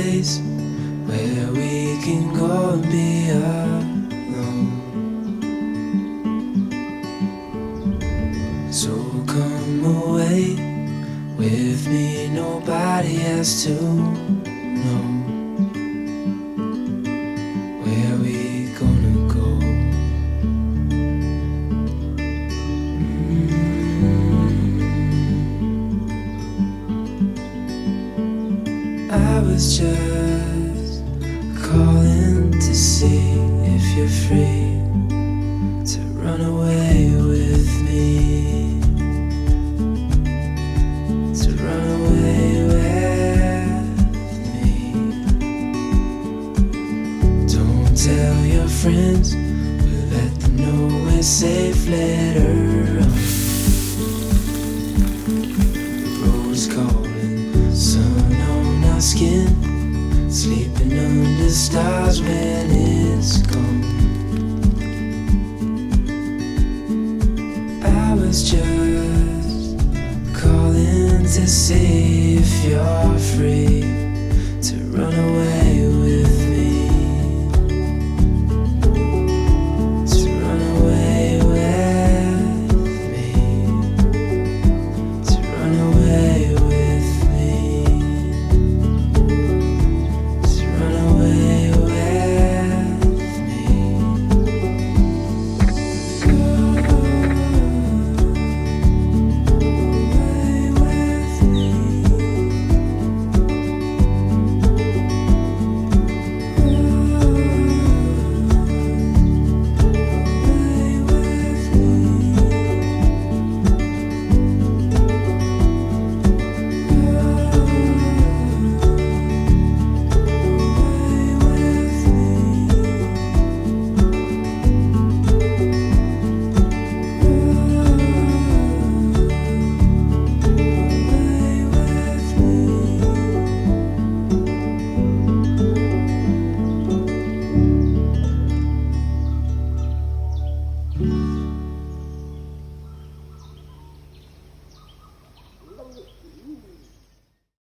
place where we can go and be alone. So come away with me, nobody has to know where we gonna go. I was just calling to see if you're free to run away with me, to run away with me. Don't tell your friends, we'll let them know we're safe later on. The rose calling, sun on our skin, sleeping under stars when it's gone. I was just calling to see if you're free to run away